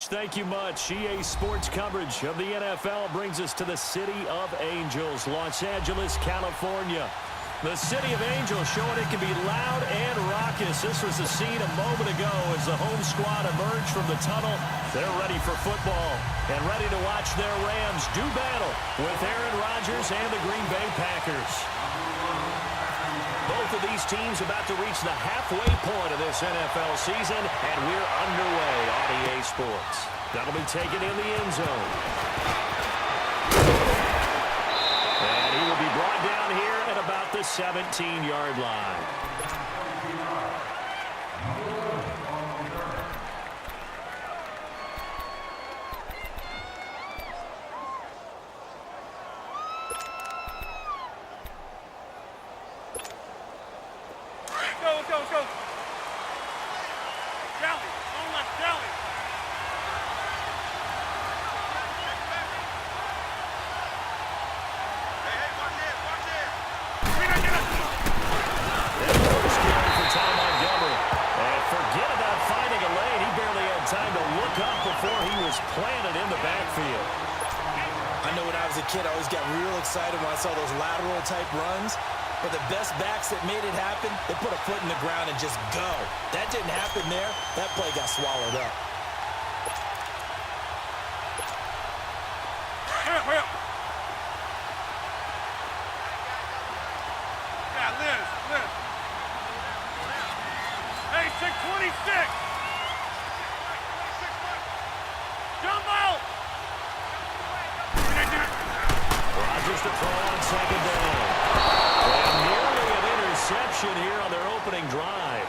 Thank you much. EA Sports coverage of the NFL brings us to the City of Angels, Los Angeles, California. The City of Angels showing it can be loud and raucous. This was the scene a moment ago as the home squad emerged from the tunnel. They're ready for football and ready to watch their Rams do battle with Aaron Rodgers and the Green Bay Packers. Both of these teams about to reach the halfway point of this NFL season, and we're underway on EA Sports. That'll be taken in the end zone. And he will be brought down here at about the 17-yard line. Let's go. Jelly, don't let jelly. Hey, watch it. First carry for Ty Montgomery. And forget about finding a lane. He barely had time to look up before he was planted in the backfield. I know when I was a kid, I always got real excited when I saw those lateral-type runs. But the best backs that made it happen, they put a foot in the ground and just go. That didn't happen there. That play got swallowed up. Hurry up. Yeah, Liz. Hey, 626. Jumbo! Rodgers to throw on second down. And nearly an interception here on their opening drive.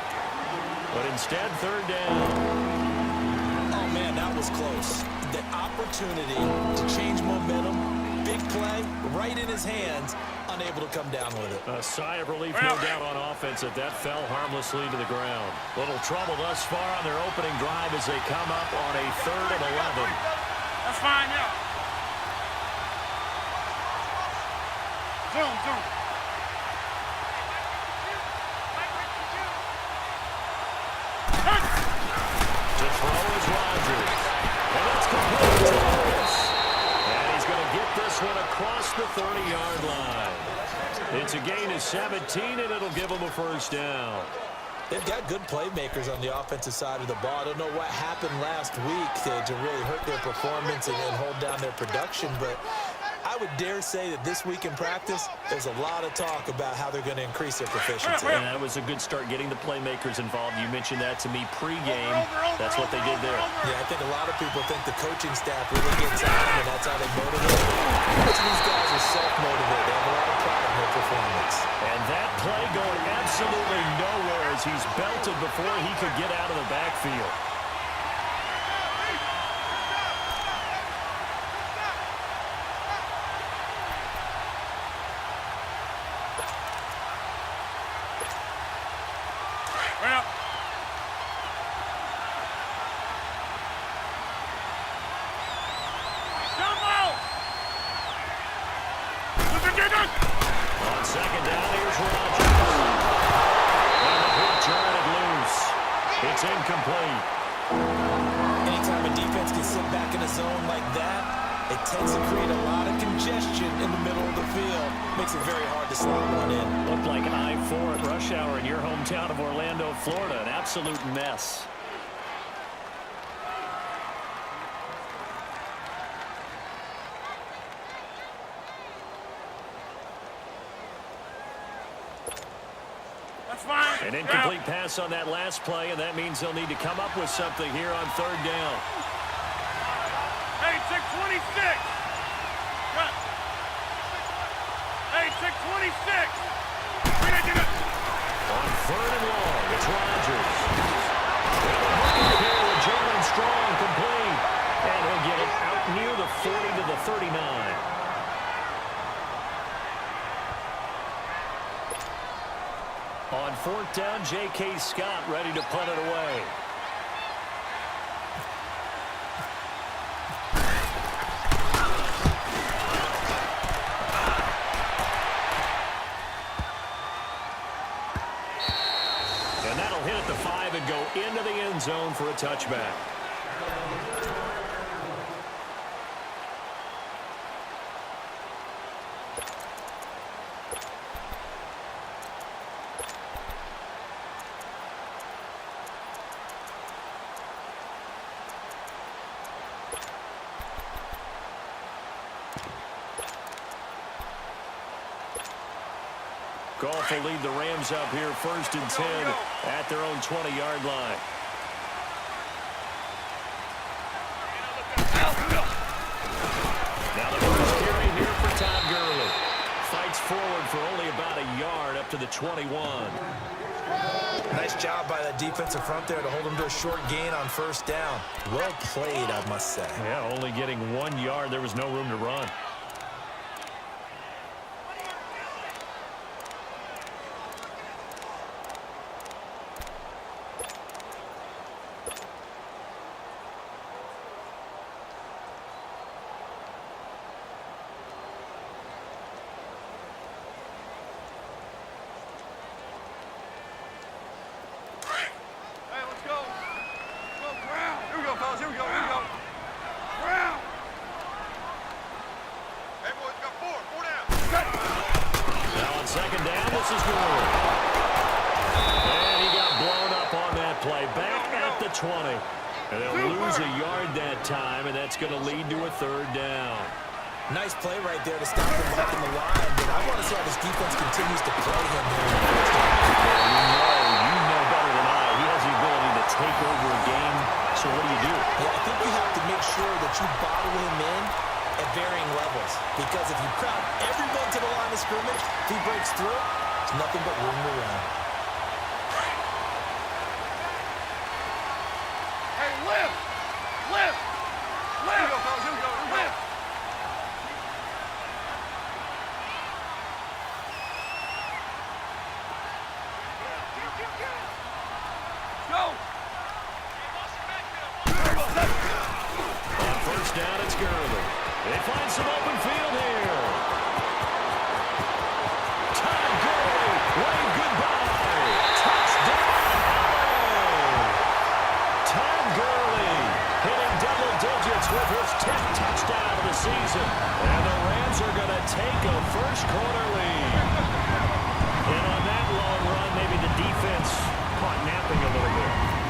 But instead, third down. Oh, man, that was close. The opportunity to change momentum, big play, right in his hands, unable to come down with it. A sigh of relief, no doubt, on offense that fell harmlessly to the ground. Little trouble thus far on their opening drive as they come up on a 3rd and 11. That's fine, yeah. Zoom. To throw is Rodgers. And that's complete to Thomas. And he's going to get this one across the 30-yard line. It's a gain of 17, and it'll give them a first down. They've got good playmakers on the offensive side of the ball. I don't know what happened last week to really hurt their performance and hold down their production, but I would dare say that this week in practice, there's a lot of talk about how they're going to increase their proficiency. And that was a good start getting the playmakers involved. You mentioned that to me pregame. That's what they did there. Yeah, I think a lot of people think the coaching staff really gets out, and that's how they motivate. Most of these guys are self-motivated. They have a lot of pride in their performance. And that play going absolutely nowhere as he's belted before he could get out of the backfield. On second down, here's Rodgers. And the hook turned loose. It's incomplete. Anytime a defense can sit back in a zone like that, it tends to create a lot of congestion in the middle of the field. Makes it very hard to slot one in. Looked like I-4 at rush hour in your hometown of Orlando, Florida. An absolute mess. An incomplete pass on that last play, and that means they'll need to come up with something here on third down. Hey, 626. Cut. Hey, 626. On third and long, it's Rodgers. Here with Jalen Strong complete. And he'll get it out near the 40 to the 39. On fourth down, J.K. Scott ready to punt it away. And that'll hit at the 5 and go into the end zone for a touchback. Goff will lead the Rams up here 1st and 10 at their own 20-yard line. Now the first carry here for Todd Gurley. Fights forward for only about a yard up to the 21. Nice job by that defensive front there to hold him to a short gain on 1st down. Well played, I must say. Yeah, only getting 1 yard. There was no room to run. And they'll lose a yard that time, and that's going to lead to a 3rd down. Nice play right there to stop him behind the line, but I want to see how this defense continues to play him here. You know better than I. He has the ability to take over a game, so what do? Yeah, I think you have to make sure that you bottle him in at varying levels, because if you crowd everyone to the line of scrimmage, if he breaks through, there's nothing but room to run.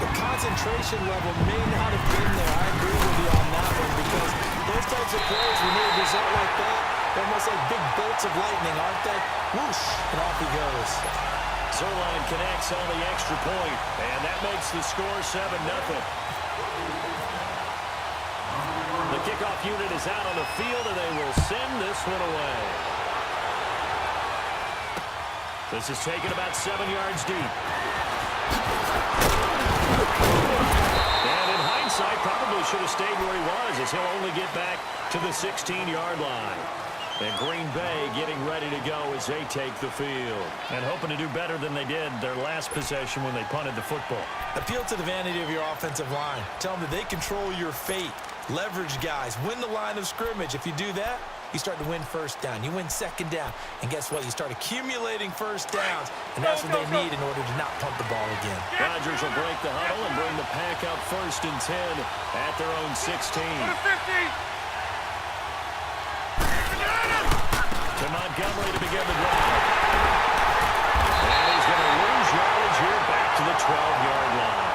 Concentration level may not have been there. I agree with you on that one, because those types of plays, when they result like that, they're almost like big bolts of lightning, aren't they? Whoosh, and off he goes. Zerline connects on the extra point, and that makes the score 7-0. The kickoff unit is out on the field, and they will send this one away. This is taken about 7 yards deep. And in hindsight, probably should have stayed where he was, as he'll only get back to the 16-yard line. And Green Bay getting ready to go as they take the field. And hoping to do better than they did their last possession when they punted the football. Appeal to the vanity of your offensive line. Tell them that they control your fate. Leverage guys. Win the line of scrimmage. If you do that, you start to win 1st down. You win 2nd down. And guess what? You start accumulating 1st downs. And that's what they need in order to not punt the ball again. Rodgers will break the huddle and bring the pack up 1st and 10 at their own 16. To Montgomery to begin the drive. And he's going to lose yardage here back to the 12-yard line.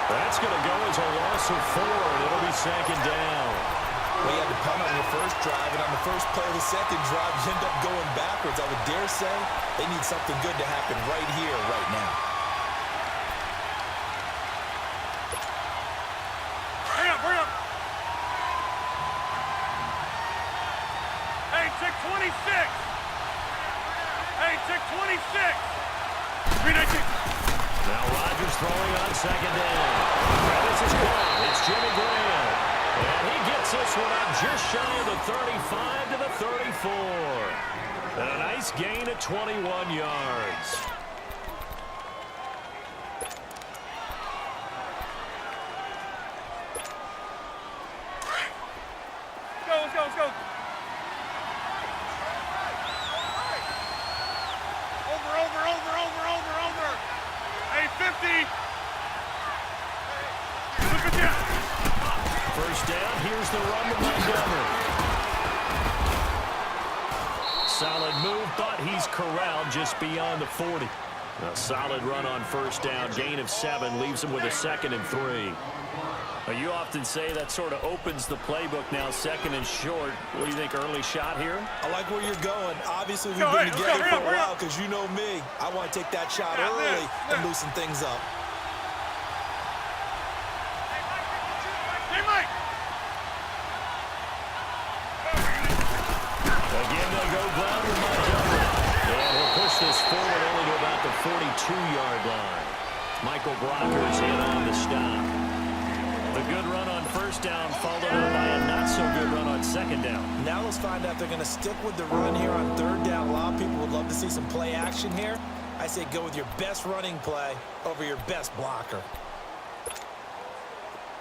That's going to go as a loss of 4, and it'll be 2nd down. Well, you had to punt on your first drive, and on the first play of the second drive, you end up going backwards. I would dare say they need something good to happen right here, right now. Hurry up, hurry up. Hey, check 26. Hey, check 26. 319. Now Rodgers throwing on 2nd down. Now this is caught. It's Jimmy Graham. And he gets this one up just shy of the 35 to the 34. And a nice gain of 21 yards. Let's go, let's go. Over. Hey, 50. Look at that. 1st down, here's the run to Montgomery. Solid move, but he's corralled just beyond the 40. A solid run on 1st down, gain of 7, leaves him with a 2nd and 3. Well, you often say that sort of opens the playbook now, second and short. What do you think, early shot here? I like where you're going. Obviously, we've been together for a while because you know me. I want to take that shot early and loosen things up. Hey, Mike. Again, they'll go ground with Montgomery. And he'll push this forward only to about the 42-yard line. Michael Brockers in on the stop. The good run on first down followed up by a not-so-good run on second down. Now let's find out if they're going to stick with the run here on third down. A lot of people would love to see some play action here. I say go with your best running play over your best blocker.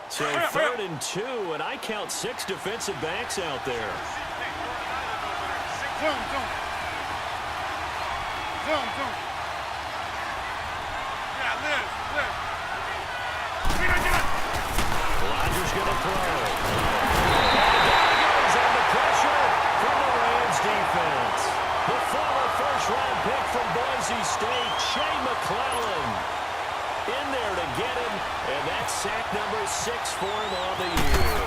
So 3rd and 2, and I count 6 defensive backs out there. Zone, zone. Zone, zone. Yeah, live. Rodgers going to throw. And down goes under pressure from the Rams defense. The former first-round pick from Boise State, Shea McClellan, in there to get him, and that's sack number 6 for him on the year.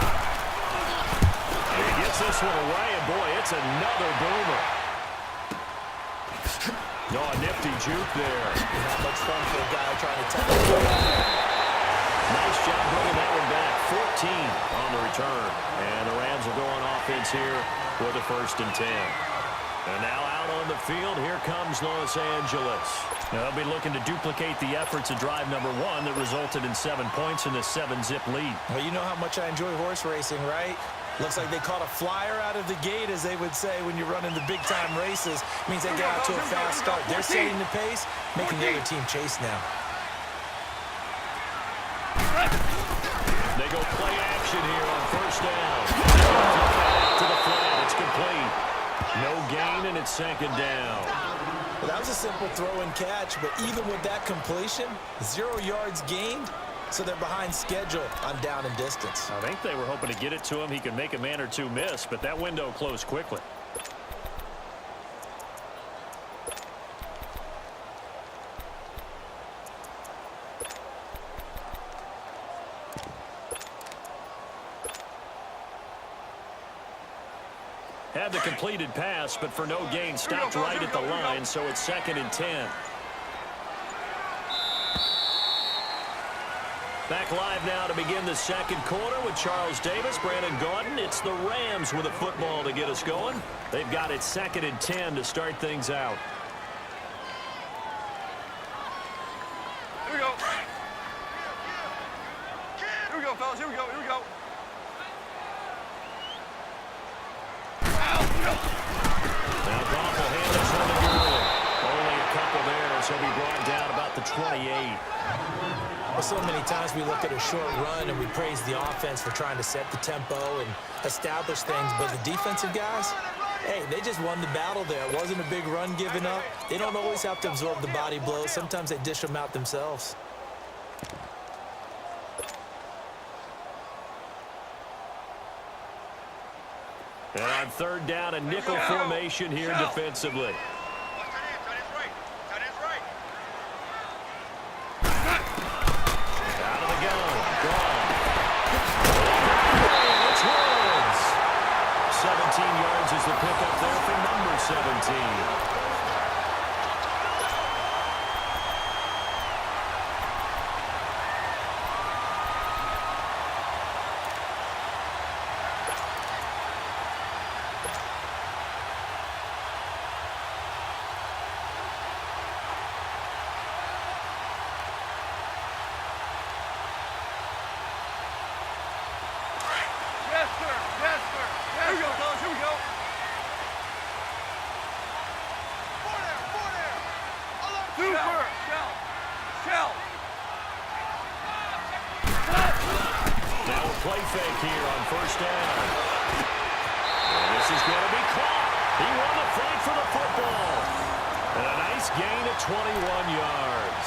And he gets this one away, and boy, it's another boomer. No, a nifty juke there. Not much fun for a guy trying to tackle. Nice job bringing that one back. 14 on the return. And the Rams will go on offense here with a 1st and 10. And now out on the field, here comes Los Angeles. Now they'll be looking to duplicate the efforts of drive number 1 that resulted in 7 points in the 7-zip lead. Well, you know how much I enjoy horse racing, right? Looks like they caught a flyer out of the gate, as they would say when you're running the big-time races. Means they get out to a fast start. They're setting the pace, making the other team chase now. They go play action here on first down. To the flat, it's complete. No gain, and it's 2nd down. Well, that was a simple throw and catch, but even with that completion, 0 yards gained, so they're behind schedule on down and distance. I think they were hoping to get it to him. He could make a man or two miss, but that window closed quickly. Had the completed pass, but for no gain, stopped right at the line, so it's 2nd and 10. Back live now to begin the 2nd quarter with Charles Davis, Brandon Gaudin. It's the Rams with a football to get us going. They've got it 2nd and 10 to start things out. Here we go. Here we go, fellas. Here we go. Now Goff will hand this one to Gurley. Only a couple there, so he'll be brought down about the 28. Well, so many times we look at a short run and we praise the offense for trying to set the tempo and establish things, but the defensive guys, hey, they just won the battle there. It wasn't a big run given up. They don't always have to absorb the body blows. Sometimes they dish them out themselves. And on 3rd down, a nickel formation here defensively. Out of the gun. Gone. It's Woods. 17 yards is the pickup there for number 17. Now a play fake here on 1st down. And this is going to be caught. He won the fight for the football. And a nice gain of 21 yards.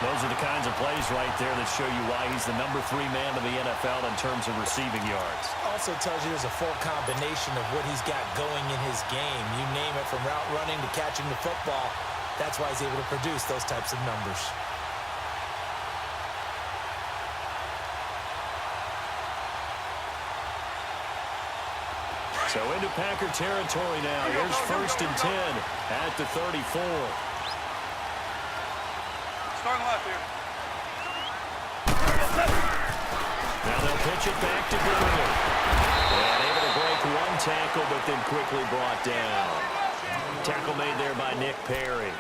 Those are the kinds of plays right there that show you why he's the number 3 man in the NFL in terms of receiving yards. Also tells you there's a full combination of what he's got going in his game. You name it, from route running to catching the football. That's why he's able to produce those types of numbers. So into Packer territory now. Here's 1st and 10 at the 34. Starting left here. Now they'll pitch it back to Gurley. And able to break one tackle, but then quickly brought down. Tackle made there by Nick Perry.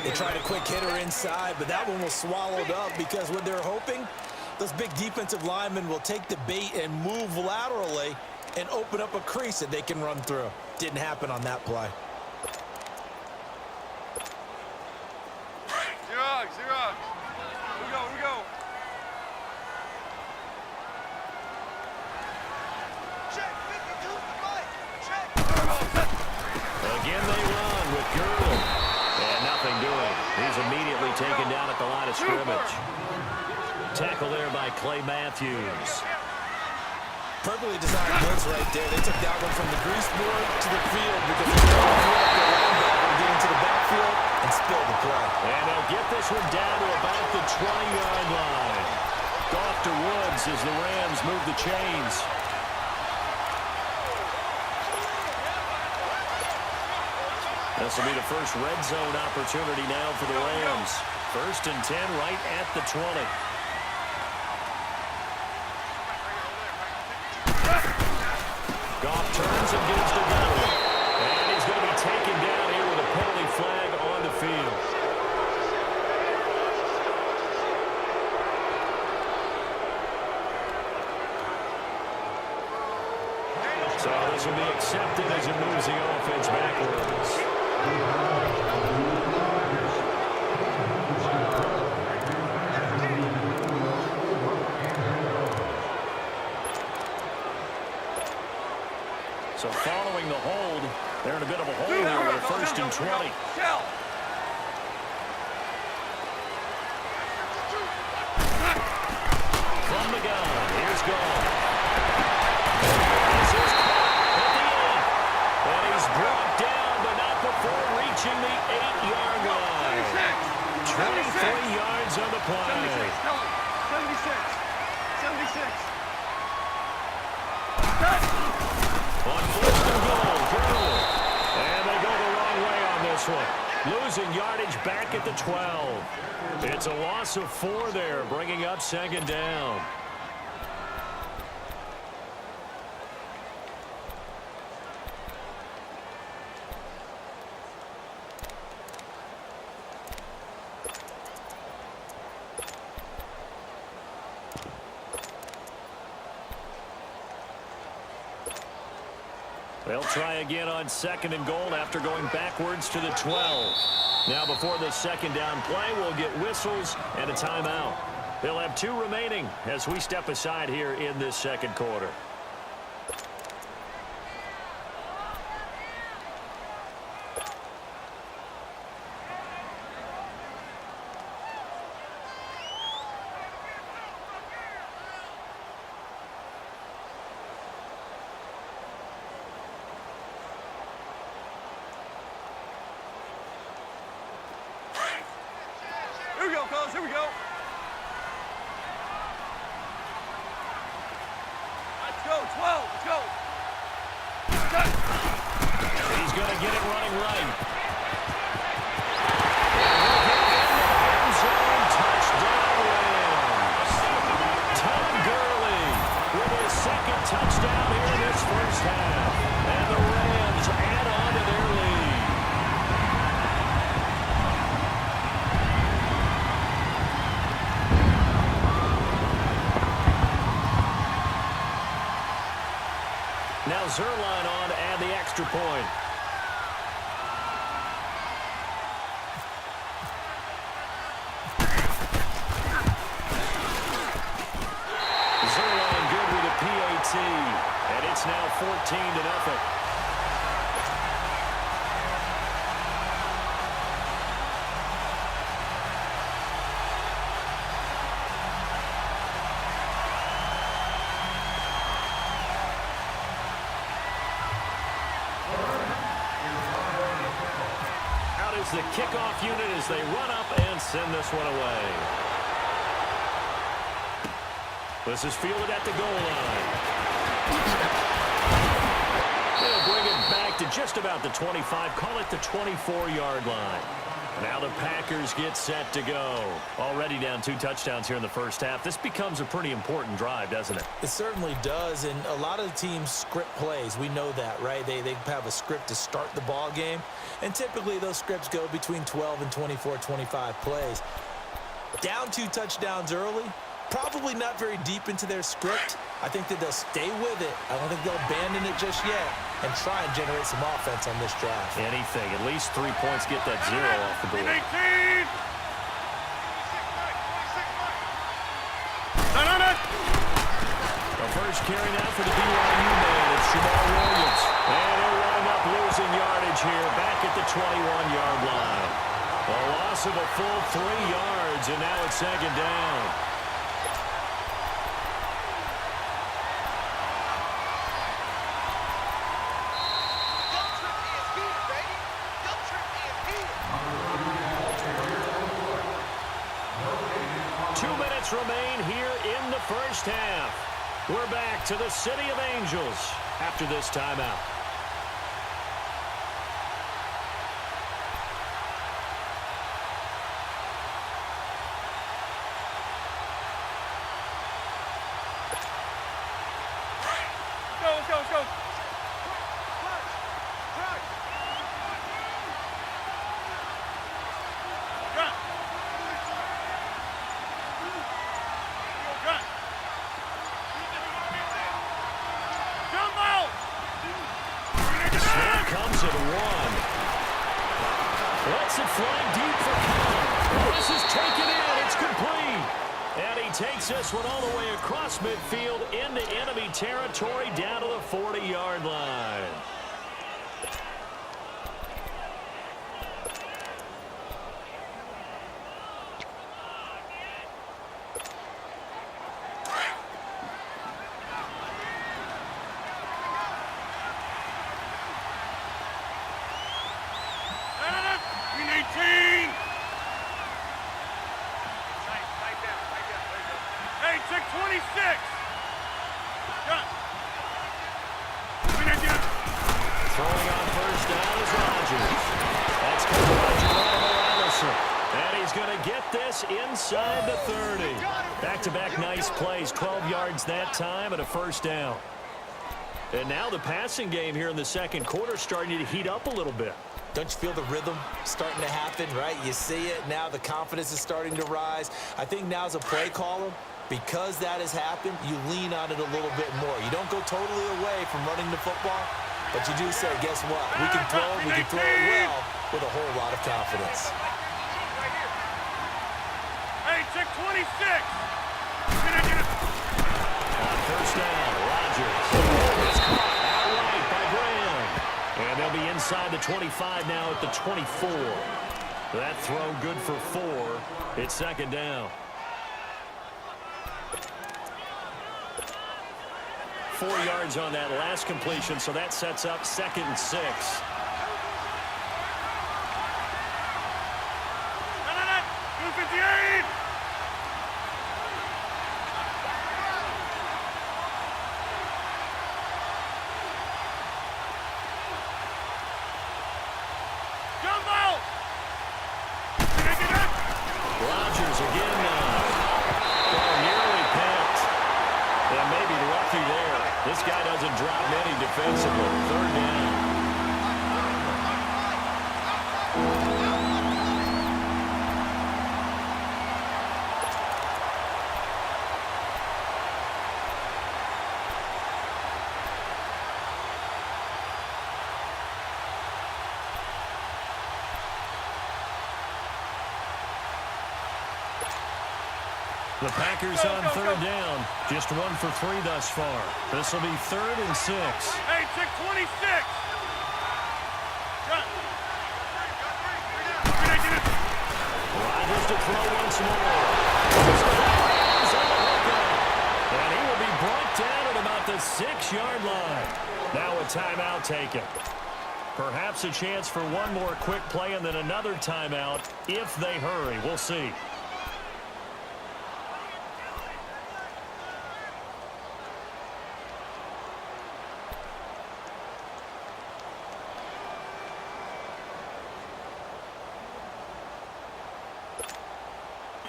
They tried a quick hitter inside, but that one was swallowed up because what they're hoping, those big defensive linemen will take the bait and move laterally and open up a crease that they can run through. Didn't happen on that play. Xerox. Here we go. Check. Again they run with Gurley. And nothing doing. He's immediately taken down at the line of scrimmage. Tackle there by Clay Matthews. Perfectly designed blitz right there. They took that one from the grease board to the field because they were to get into the backfield and spill the play. And they'll get this one down to about the 20-yard line. Off to Woods as the Rams move the chains. This will be the first red zone opportunity now for the Rams. 1st and 10 right at the 20. Goff turns and gives to Gurley. And he's going to be taken down here with a penalty flag on the field. So this will be accepted as it moves the offense backwards. So following the hold, they're in a bit of a hole here with 1st and 20. From the gun, here's Goff. This is at the 8. And he's brought down, but not before reaching the 8-yard line. 23 yards on the play. 76. On 1st and goal, Gurley. And they go the wrong way on this one. Losing yardage back at the 12. It's a loss of 4 there, bringing up 2nd down. They'll try again on 2nd and goal after going backwards to the 12. Now before the 2nd down play, we'll get whistles and a timeout. They'll have 2 remaining as we step aside here in this 2nd quarter. Here we go, fellas. Here we go. Let's go. 12. Let's go. He's going to get it running right. Touchdown Rams. Tom Gurley with his 2nd touchdown here in this 1st half. And the Rams add on to their lead. Now Zerline on to add the extra point. Zerline good with a PAT. And it's now 14-0. The kickoff unit as they run up and send this one away. This is fielded at the goal line. just about the 25, call it the 24-yard line. Now the Packers get set to go. Already down 2 touchdowns here in the first half. This becomes a pretty important drive, doesn't it? It certainly does, and a lot of the teams script plays. We know that, right? They have a script to start the ball game, and typically those scripts go between 12 and 24, 25 plays. Down 2 touchdowns early, probably not very deep into their script. I think that they'll stay with it. I don't think they'll abandon it just yet and try and generate some offense on this drive. Anything. At least 3 points, get that 0 off the board. 18! The first carry now for the BYU man. It's Jamal Williams. And he'll wind up losing yardage here back at the 21-yard line. A loss of a full 3 yards, and now it's second down. Remain here in the first half. We're back to the City of Angels after this timeout. Let's go. Comes at 1. Lets it fly deep for Cobb. This is taken in. It's complete. And he takes this one all the way across midfield into enemy territory down to the 40-yard line. Throwing on first down is Rodgers. That's coming by Geronimo Allison. And he's going to get this inside the 30. Back-to-back nice plays. 12 yards that time and a first down. And now the passing game here in the second quarter starting to heat up a little bit. Don't you feel the rhythm starting to happen, right? You see it. Now the confidence is starting to rise. I think now as a play caller, because that has happened, you lean on it a little bit more. You don't go totally away from running the football, but you do say, guess what? We can throw it well with a whole lot of confidence. Hey, check 26. On first down, Rodgers. It's caught outright by Graham. And they'll be inside the 25 now at the 24. That throw good for 4. It's second down. 4 yards on that last completion, so that sets up 2nd and 6. Rodgers again now. Oh, nearly picked. And maybe lucky there. This guy doesn't drop many defensively. Third down. The Packers on third down. Just 1 for 3 thus far. This will be 3rd and 6. Hey, check 26. Rodgers to throw once more. And he will be brought down at about the 6-yard line. Now a timeout taken. Perhaps a chance for one more quick play and then another timeout if they hurry. We'll see.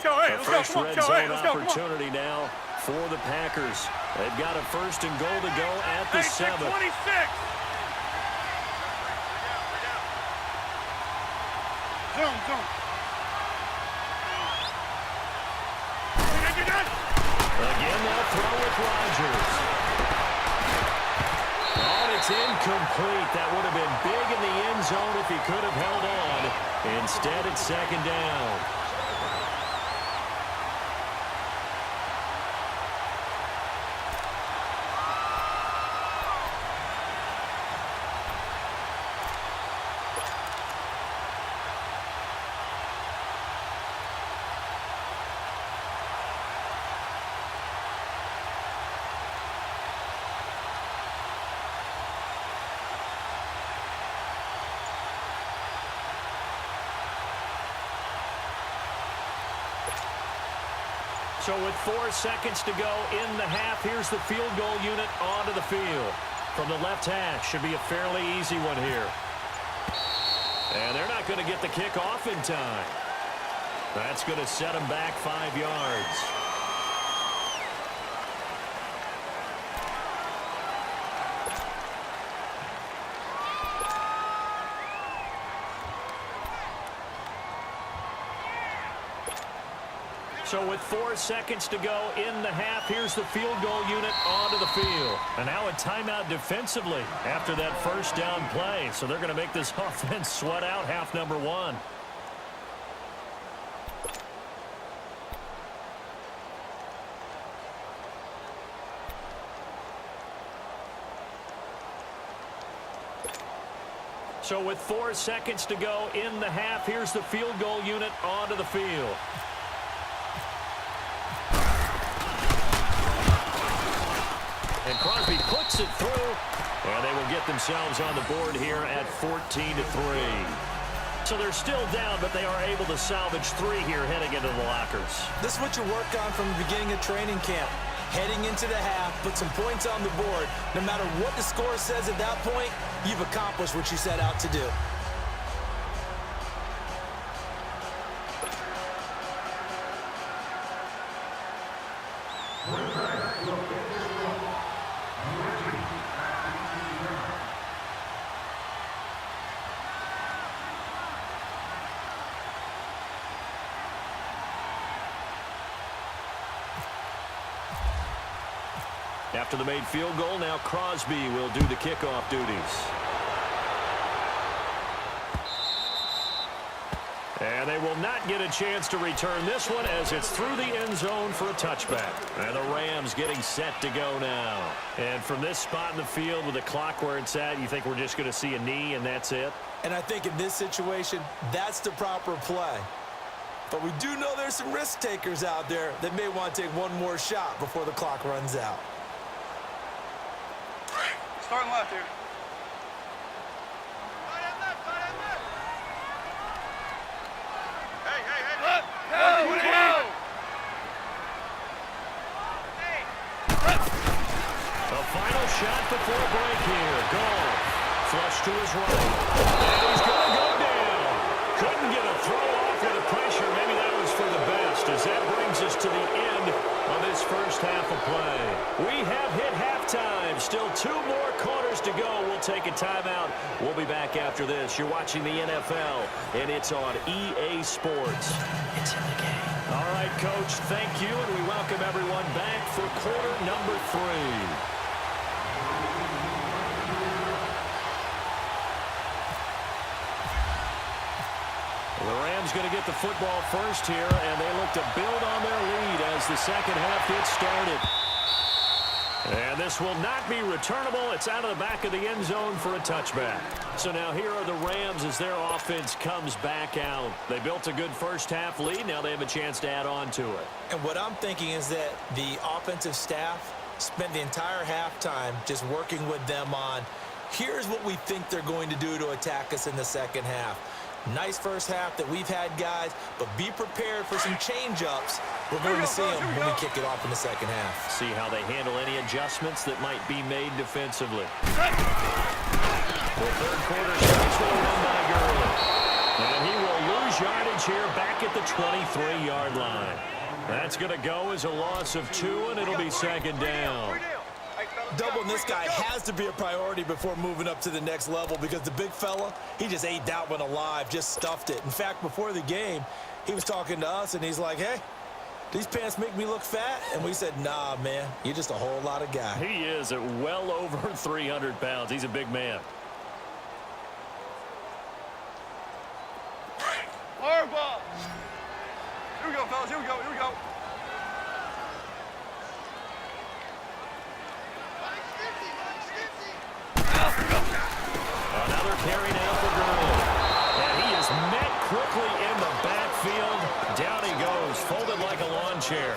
go. Hey, A let's go. first Come on. red Go. Hey, zone let's go. Come on. opportunity now for the Packers. They've got a first and goal to go at the 7. 26. Zoom. Again, they'll throw with Rodgers. Oh, and it's incomplete. That would have been big in the end zone if he could have held on. Instead, it's second down. So with 4 seconds to go in the half, here's the field goal unit onto the field. From the left hash, should be a fairly easy one here. And they're not going to get the kick off in time. That's going to set them back 5 yards. So with 4 seconds to go in the half, here's the field goal unit onto the field. And now a timeout defensively after that first down play. So they're going to make this offense sweat out half number 1. So with 4 seconds to go in the half, here's the field goal unit onto the field. And Crosby puts it through, and they will get themselves on the board here at 14-3. So they're still down, but they are able to salvage 3 here heading into the lockers. This is what you work on from the beginning of training camp. Heading into the half, put some points on the board. No matter what the score says at that point, you've accomplished what you set out to do. After the made field goal, now Crosby will do the kickoff duties. And they will not get a chance to return this one as it's through the end zone for a touchback. And the Rams getting set to go now. And from this spot in the field with the clock where it's at, you think we're just going to see a knee and that's it? And I think in this situation, that's the proper play. But we do know there's some risk takers out there that may want to take one more shot before the clock runs out. Starting left here. Hey. Left. A final shot before break here. Goal. Flush to his right. And he's going to go down. Couldn't get a throw off with the pressure. Maybe that was for the best as that brings us to the end of this first half of play. We have hit halftime. Still 2 more quarters to go. We'll take a timeout. We'll be back after this. You're watching the NFL, and it's on EA Sports. It's in the game. All right, Coach, thank you, and we welcome everyone back for quarter number 3. The Rams going to get the football first here, and they look to build on their lead as the second half gets started. And this will not be returnable. It's out of the back of the end zone for a touchback. So now here are the Rams as their offense comes back out. They built a good first half lead. Now they have a chance to add on to it. And what I'm thinking is that the offensive staff spent the entire halftime just working with them on, here's what we think they're going to do to attack us in the second half. Nice first half that we've had, guys, but be prepared for some change-ups. We're going to see them when we kick it off in the second half. See how they handle any adjustments that might be made defensively. The third quarter starts with a run by Gurley. And he will lose lose yardage here back at the 23-yard line. That's going to go as a loss of 2, and it'll be second down. Doubling this guy has to be a priority before moving up to the next level because the big fella, he just ate that one alive, just stuffed it. In fact, before the game, he was talking to us, and he's like, hey, these pants make me look fat? And we said, nah, man, you're just a whole lot of guy. He is at well over 300 pounds. He's a big man. Hard ball. Here we go, fellas. Here we go. Here we go. Another carry now for Gurley. And he is met quickly in the backfield. Down he goes, folded like a lawn chair.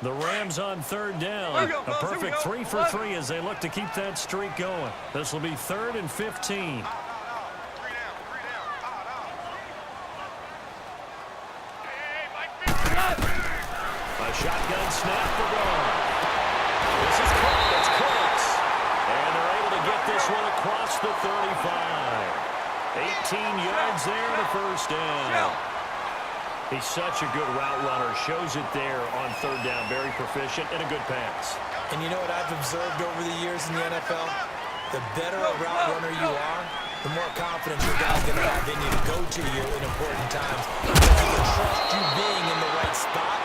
The Rams on third down. A perfect 3 for 3 as they look to keep that streak going. This will be 3rd and 15. A shotgun snap for Gurley. This is caught. It's close. And they're able to get this one across the 35. 18 yards there and a first down. He's such a good route runner. Shows it there on third down. Very proficient and a good pass. And you know what I've observed over the years in the NFL? The better a route runner you are, the more confidence your guy's going to have in you to go to you in important times. Because he can trust you being in the right spot,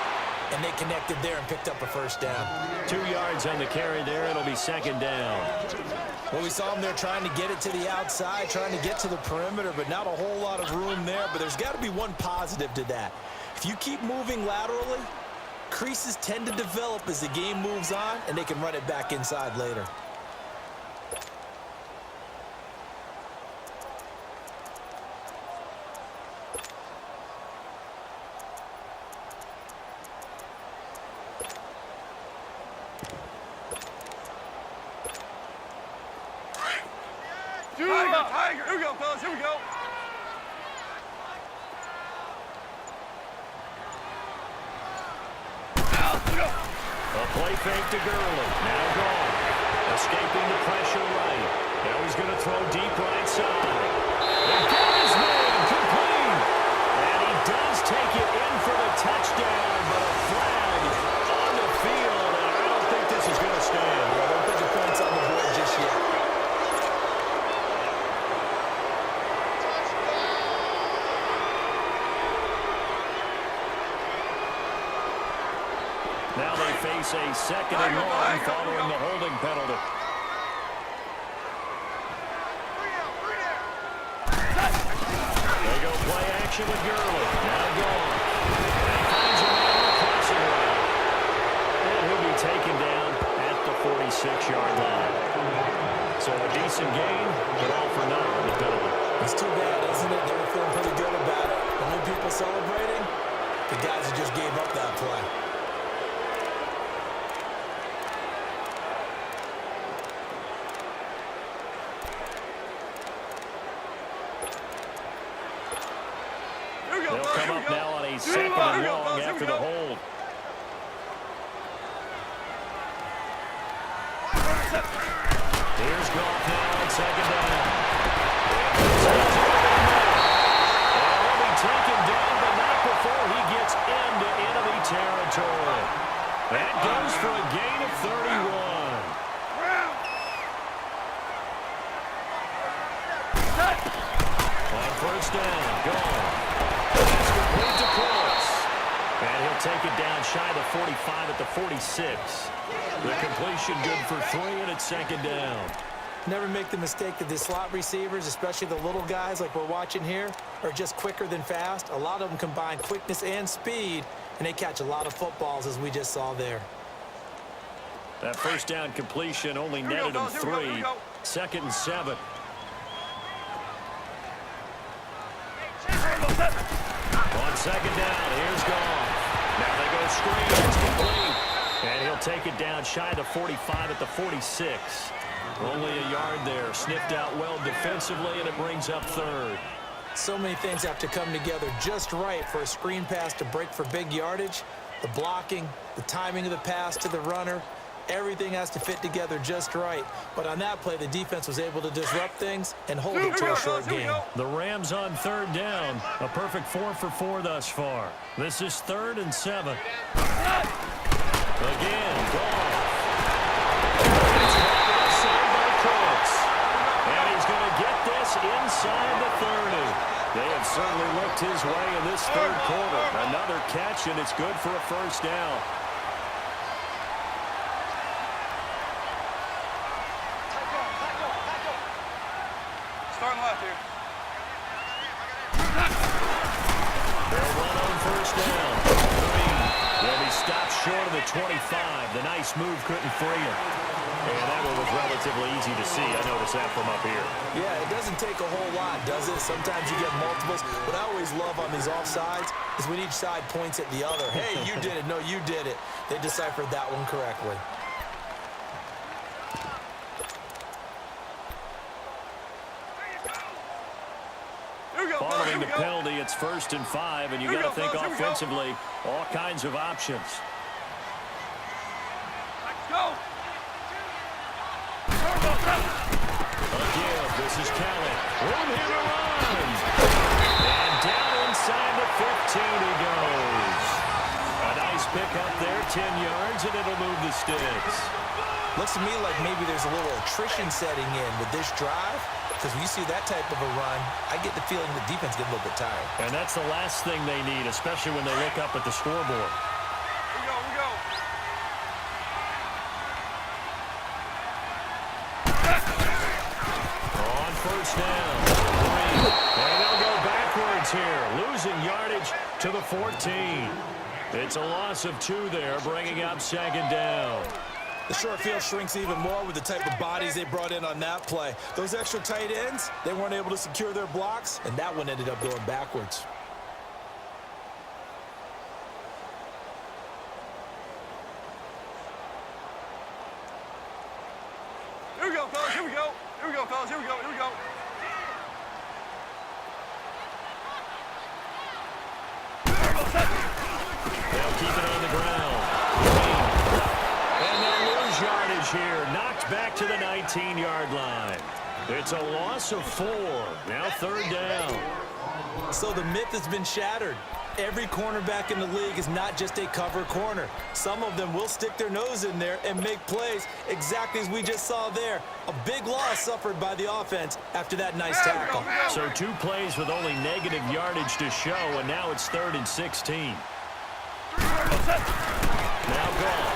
and they connected there and picked up a first down. 2 yards on the carry there. It'll be second down. Well, we saw him there trying to get it to the outside, trying to get to the perimeter, but not a whole lot of room there. But there's got to be one positive to that. If you keep moving laterally, creases tend to develop as the game moves on, and they can run it back inside later. Tiger. Here we go, fellas. Here we go. A play fake to Gurley. Now gone. Escaping the pressure right. Now he's going to throw deep right side. The goal is made. Complete. And he does take it in for the touchdown, but a flag on the field, and I don't think this is going to stand. I don't think the point's on the board just yet. Now they face a second and long following the holding penalty. They go play action with Gurley. Now gone. And he finds a man on the crossing route. And he'll be taken down at the 46-yard line. So a decent gain, but all for naught on the penalty. It's too bad, isn't it? They were feeling pretty good about it. The new people celebrating, the guys who just gave up that play. They'll come up now on a second and long after the hold. Here's Goff now on second down. And he'll be taken down, but not before he gets into enemy territory. That goes for a gain of 31. On first down, gone. That's complete to Close. And he'll take it down shy of the 45 at the 46. The completion good for 3, and it's second down. Never make the mistake that the slot receivers, especially the little guys like we're watching here, are just quicker than fast. A lot of them combine quickness and speed, and they catch a lot of footballs, as we just saw there. That first down completion only netted him 3. Second and 7. On second down, here's Goff. Now they go screen. It's complete. And he'll take it down shy of the 45 at the 46. Only a yard there. Sniffed out well defensively, and it brings up third. So many things have to come together just right for a screen pass to break for big yardage. The blocking, the timing of the pass to the runner, everything has to fit together just right. But on that play, the defense was able to disrupt things and hold it to a short game. The Rams on third down. A perfect 4 for 4 thus far. This is 3rd and 7. Again, Goff. It's saved by Cooks. And he's going to get this inside the 30. They have certainly looked his way in this third quarter. Another catch, and it's good for a first down. Starting left here. They'll run on first down. Green will be stopped short of the 25. The nice move couldn't free him. And that one was relatively easy to see. I noticed that from up here. Yeah, it doesn't take a whole lot, does it? Sometimes you get multiples. What I always love on these offsides is when each side points at the other. Hey, you did it. No, you did it. They deciphered that one correctly. Following the penalty, it's 1st and 5, and you got to think offensively, all kinds of options. Go! Again, this is Kelly. Room here to run. And down inside the 15 he goes. A nice pick up there, 10 yards, and it'll move the sticks. Looks to me like maybe there's a little attrition setting in with this drive. Because when you see that type of a run, I get the feeling the defense gets a little bit tired. And that's the last thing they need, especially when they look up at the scoreboard. We go. On first down. And they'll go backwards here, losing yardage to the 14. It's a loss of 2 there, bringing up 2nd down. The short field shrinks even more with the type of bodies they brought in on that play. Those extra tight ends, they weren't able to secure their blocks, and that one ended up going backwards. Here we go, fellas. Here we go. Here we go, fellas. Here we go. Here we go. They'll keep it on the ground. And they'll lose yardage here. Knocked back to the 19-yard line. It's a loss of 4. Now 3rd down. So the myth has been shattered. Every cornerback in the league is not just a cover corner. Some of them will stick their nose in there and make plays exactly as we just saw there. A big loss suffered by the offense after that nice tackle. So 2 plays with only negative yardage to show, and now it's 3rd and 16. Now gone.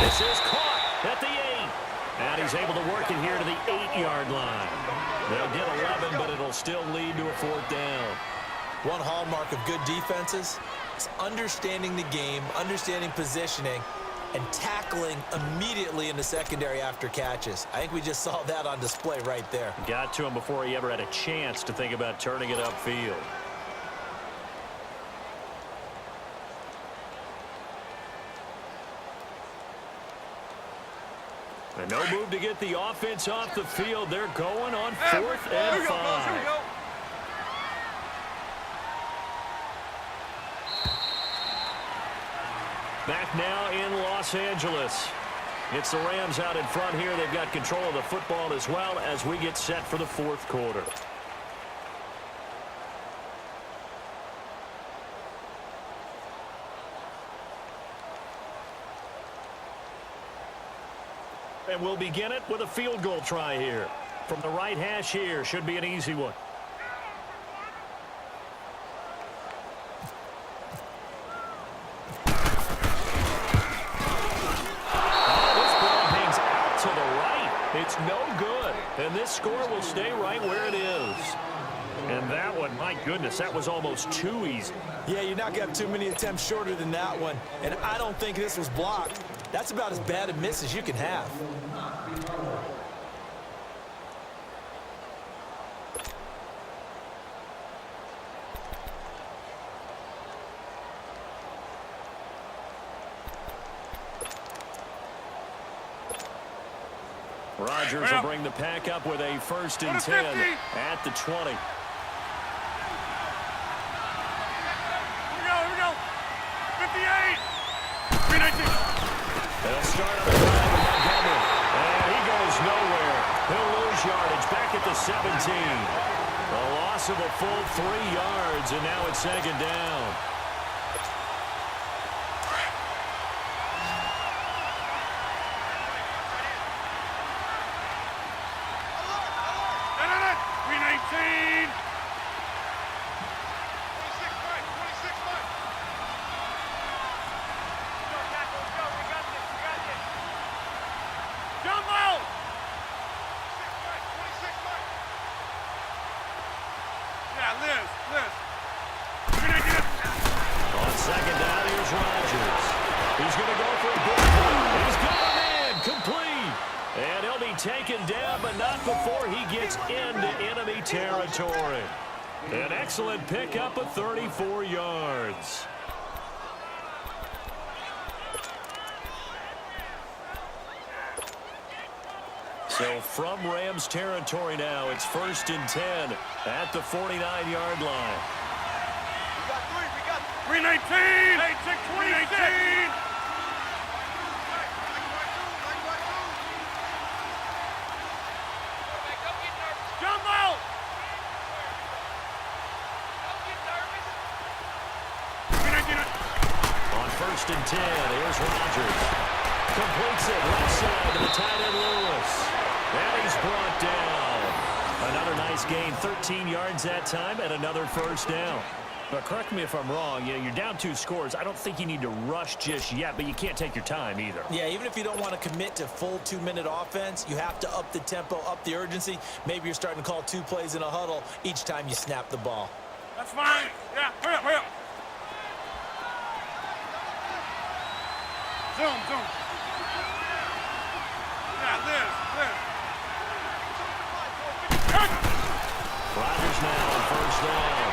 This is caught at the 8. And he's able to work it here to the 8-yard line. They'll get 11, but it'll still lead to a 4th down. One hallmark of good defenses is understanding the game, understanding positioning, and tackling immediately in the secondary after catches. I think we just saw that on display right there. Got to him before he ever had a chance to think about turning it upfield. And no move to get the offense off the field. They're going on 4th and 5. Here we go. Back now in Los Angeles. It's the Rams out in front here. They've got control of the football as well as we get set for the 4th quarter. And we'll begin it with a field goal try here. From the right hash here, should be an easy one. It's no good, and this score will stay right where it is. And that one, my goodness, that was almost too easy. Yeah, you're not going to have too many attempts shorter than that one, and I don't think this was blocked. That's about as bad a miss as you can have. Rodgers will bring the pack up with a 1st and 10 at the 20. Here we go. 58. 319. They'll start on the drive with Montgomery. And he goes nowhere. He'll lose yardage back at the 17. A loss of a full 3 yards, and now it's 2nd down. On 2nd down, here's Rodgers. He's going to go for a big one. He's got him in, complete. And he'll be taken down, but not before he gets into enemy territory. An excellent pickup of 34 yards. So from Rams territory now, it's 1st and 10 at the 49-yard line. We got 319. 319. Jumbo. On 1st and 10, here's Rodgers. Completes it left side to the tight end Lewis. And he's brought down. Another nice gain, 13 yards that time, and another 1st down. But correct me if I'm wrong, you're down 2 scores. I don't think you need to rush just yet, but you can't take your time either. Yeah, even if you don't want to commit to full 2-minute offense, you have to up the tempo, up the urgency. Maybe you're starting to call 2 plays in a huddle each time you snap the ball. That's fine. Yeah, hurry up. Zoom. Yeah, Liz. Rodgers now on 1st down.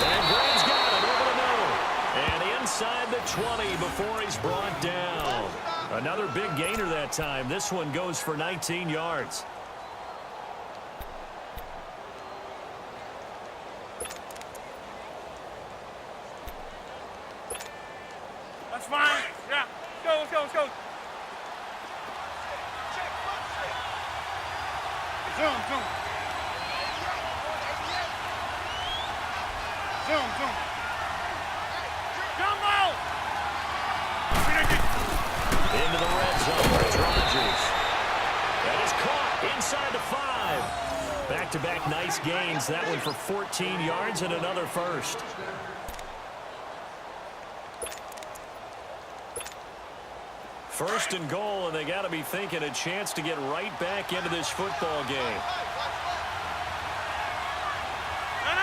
And Graham's got it over the middle. And inside the 20 before he's brought down. Another big gainer that time. This one goes for 19 yards. That's fine. Yeah. Let's go. Zoom. Jumbo! Into the red zone. It's Rodgers. That is caught inside the 5. Back-to-back nice gains. That one for 14 yards and another 1st. First and goal, and they got to be thinking a chance to get right back into this football game.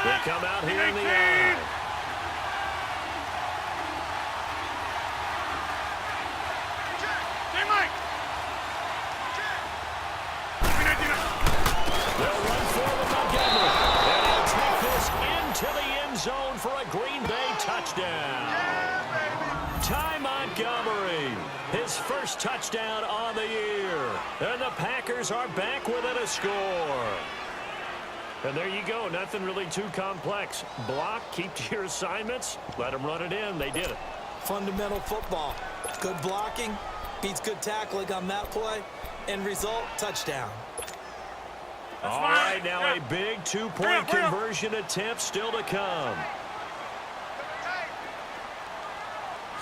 They come out here in the eye. They'll run forward Montgomery. And he'll take this into the end zone for a Green Bay touchdown. Ty Montgomery, his 1st touchdown on the year. And the Packers are back within a score. And there you go. Nothing really too complex. Block, keep to your assignments, let them run it in. They did it. Fundamental football. Good blocking beats good tackling on that play. End result, touchdown. All right, now a big 2-point conversion attempt still to come.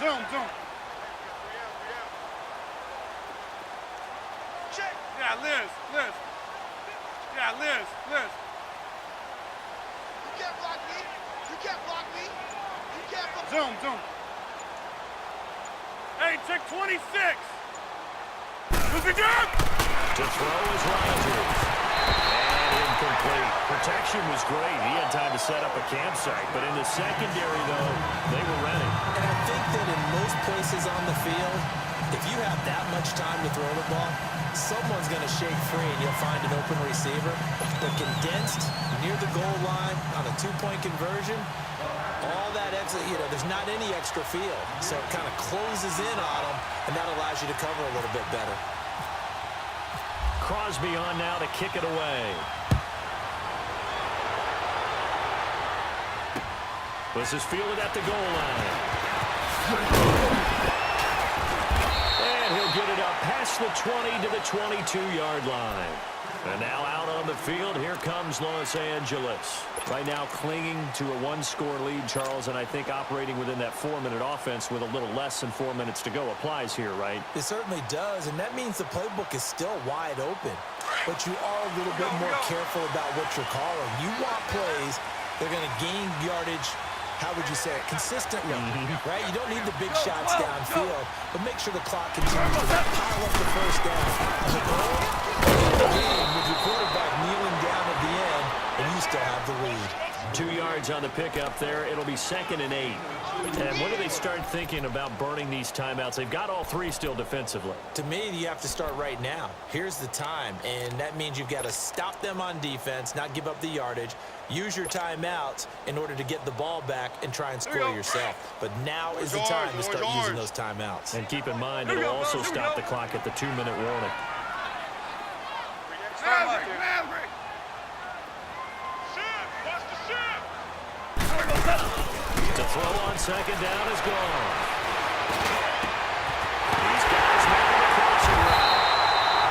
Zoom. Yeah, Liz. Yeah, Liz. You can't block me. Zoom. Hey, check 26. Who's the jump? To throw is Rodgers. And incomplete. Protection was great. He had time to set up a campsite. But in the secondary, though, they were ready. And I think that in most places on the field, if you have that much time to throw the ball, someone's going to shake free and you'll find an open receiver. But condensed, near the goal line, on a 2-point conversion, all that extra, there's not any extra field. So it kind of closes in on them, and that allows you to cover a little bit better. Crosby on now to kick it away. This is fielded at the goal line. And he'll get it up past the 20 to the 22-yard line. And now out on the field, here comes Los Angeles. Right now clinging to a one-score lead, Charles, and I think operating within that 4-minute offense with a little less than 4 minutes to go applies here, right? It certainly does, and that means the playbook is still wide open. But you are a little bit more careful about what you're calling. You want plays that are going to gain yardage, how would you say it, consistently, right? You don't need the big shots downfield, but make sure the clock continues to pile up the first down. And the goal, the game with your quarterback kneeling down at the end, and you still have the lead. 2 yards on the pickup there. It'll be 2nd and 8. And when do they start thinking about burning these timeouts? They've got all 3 still defensively. To me, you have to start right now. Here's the time, and that means you've got to stop them on defense, not give up the yardage, use your timeouts in order to get the ball back and try and score yourself. But now is the time to start using those timeouts. And keep in mind, it'll also stop the clock at the 2-minute warning. The throw on 2nd down is gone. These guys now the crossing route.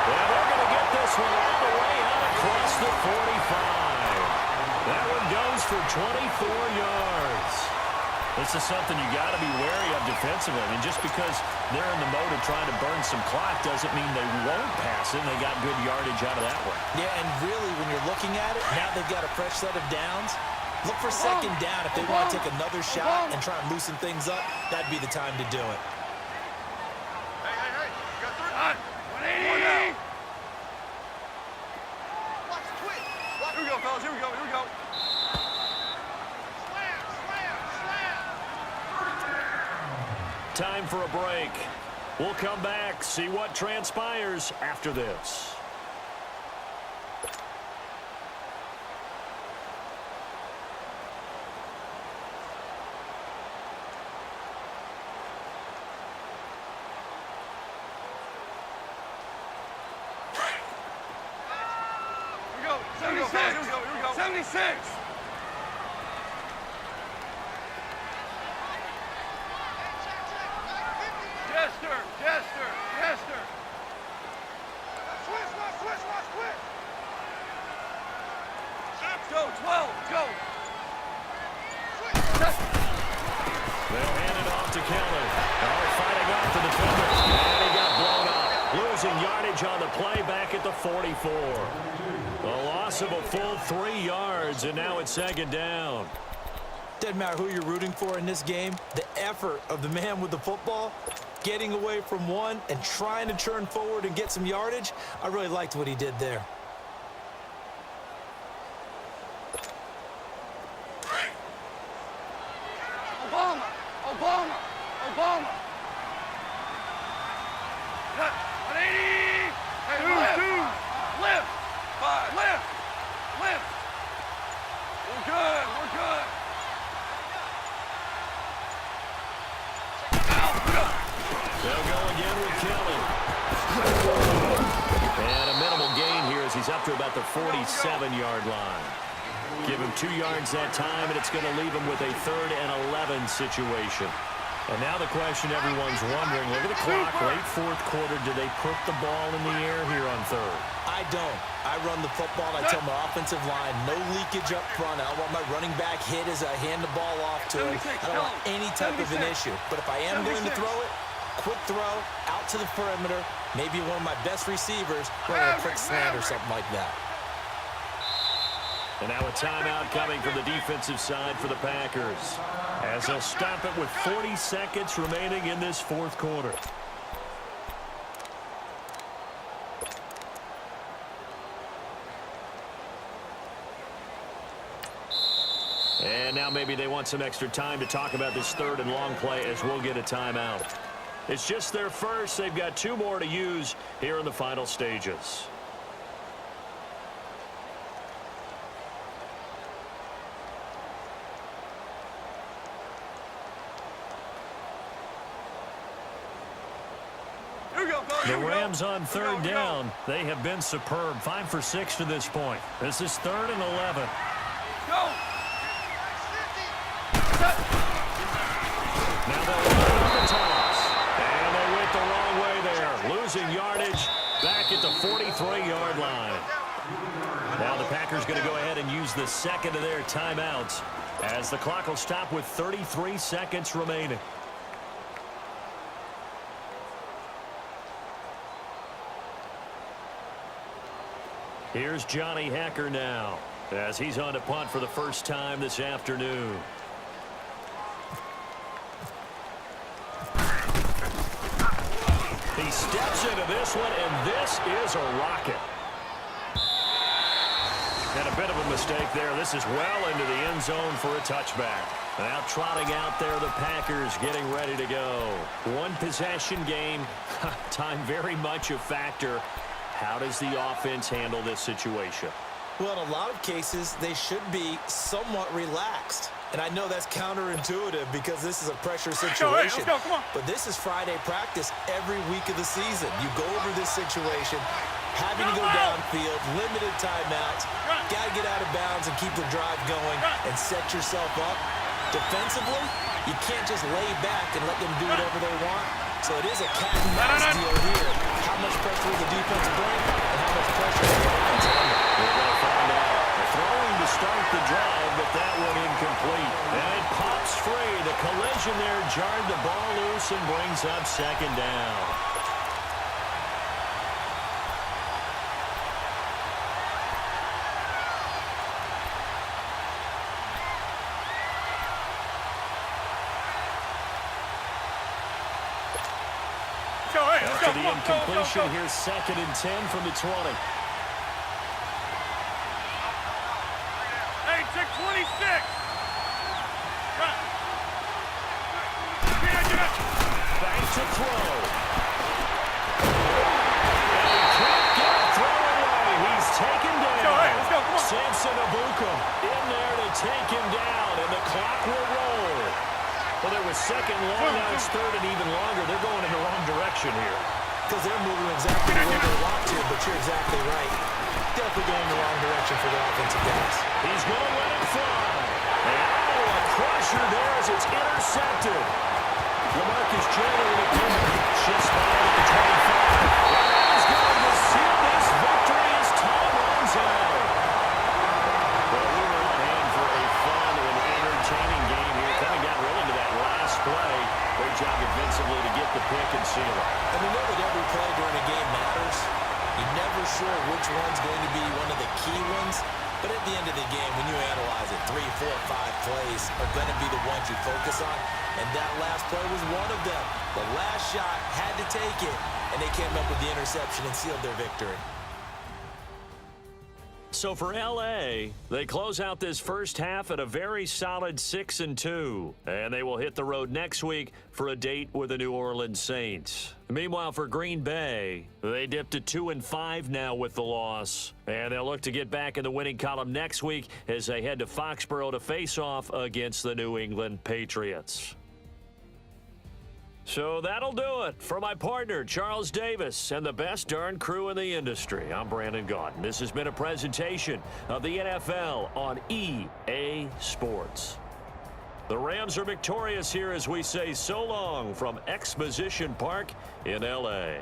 And they're going to get this one all the way out across the 45. That one goes for 24 yards. This is something you got to be wary of defensively. And just because they're in the mode of trying to burn some clock doesn't mean they won't pass it. They got good yardage out of that one. Yeah, and really, when you're looking at it, now they've got a fresh set of downs. Look for 2nd down. If they want to take another shot and try and loosen things up, that'd be the time to do it. Hey, you got 3. 180. Watch the twitch. Here we go, fellas. Here we go. Time for a break. We'll come back, see what transpires after this. Here we go. 76. Jester. Switch. Go, 12, go. They'll hand it off to Kelly. Fighting off the defender. And he got blown up. Losing yardage on the play back at the 44. A loss of a full 3 yards, and now it's 2nd down. Doesn't matter who you're rooting for in this game. The effort of the man with the football, getting away from one and trying to turn forward and get some yardage, I really liked what he did there. Obama. 180. Hey, lift. 5. Lift. We're good. They'll go again with Kelly. And a minimal gain here as he's up to about the 47-yard line. Give him 2 yards that time, and it's going to leave him with a 3rd and 11 situation. And now the question everyone's wondering, look at the clock, late 4th quarter, do they put the ball in the air here on 3rd? I don't. I run the football, and I tell my offensive line, no leakage up front. I don't want my running back hit as I hand the ball off to him. I don't want any type of an issue. But if I am going to throw it, quick throw, out to the perimeter, maybe one of my best receivers, running a quick slant or something like that. And now a timeout coming from the defensive side for the Packers, as they'll stop it with 40 seconds remaining in this 4th quarter. And now maybe they want some extra time to talk about this 3rd and long play as we'll get a timeout. It's just their first. They've got 2 more to use here in the final stages. Here we go. The Rams on third down. They have been superb. 5 for 6 to this point. This is 3rd and 11. Go. Now they'll run the toss. And they went the wrong way there. Losing yardage back at the 43-yard line. Now the Packers going to go ahead and use the second of their timeouts as the clock will stop with 33 seconds remaining. Here's Johnny Hacker now as he's on to punt for the first time this afternoon. He steps into this one, and this is a rocket. And a bit of a mistake there. This is well into the end zone for a touchback. Now trotting out there, the Packers getting ready to go. One possession game. Time very much a factor. How does the offense handle this situation? Well, in a lot of cases, they should be somewhat relaxed. And I know that's counterintuitive because this is a pressure situation. Let's go, come on. But this is Friday practice every week of the season. You go over this situation, having to go downfield, limited timeouts, got to get out of bounds and keep the drive going and set yourself up. Defensively, you can't just lay back and let them do whatever they want. So it is a cat and mouse deal here. How much pressure will the defense bring and how much pressure will the offense handle? We're going to find out. Throwing to start the drive, but that one incomplete. And it pops free. The collision there jarred the ball loose and brings up second down. After the incompletion, here's 2nd and 10 from the 20. Hey, check 26. Back to throw. And he can't get a throw away. He's taken down. Let's go, come on. Samson Abukum in there to take him down, and the clock will roll. Well, there was second long, now it's 3rd and even longer. They're going in the wrong direction here. Because they're moving exactly the way they want to, but you're exactly right. Definitely going in the wrong direction for the offensive guys. He's going to let it fly. And a crusher there as it's intercepted. LaMarcus Joyner with a shifts by at the 25. He's going to seal this victory as time runs out. Well, we were on hand for a fun and entertaining game here. Coming down really to that last play. Great job defensively to get the pick and seal it. And we know that every play during a game matters. You're never sure which one's going to be one of the key ones. But at the end of the game, when you analyze it, 3, 4, 5 plays are going to be the ones you focus on. And that last play was one of them. The last shot had to take it, and they came up with the interception and sealed their victory. So for L.A., they close out this first half at a very solid 6-2. And they will hit the road next week for a date with the New Orleans Saints. Meanwhile, for Green Bay, they dipped to 2-5 now with the loss. And they'll look to get back in the winning column next week as they head to Foxborough to face off against the New England Patriots. So that'll do it for my partner, Charles Davis, and the best darn crew in the industry. I'm Brandon Gaudin. This has been a presentation of the NFL on EA Sports. The Rams are victorious here as we say so long from Exposition Park in L.A.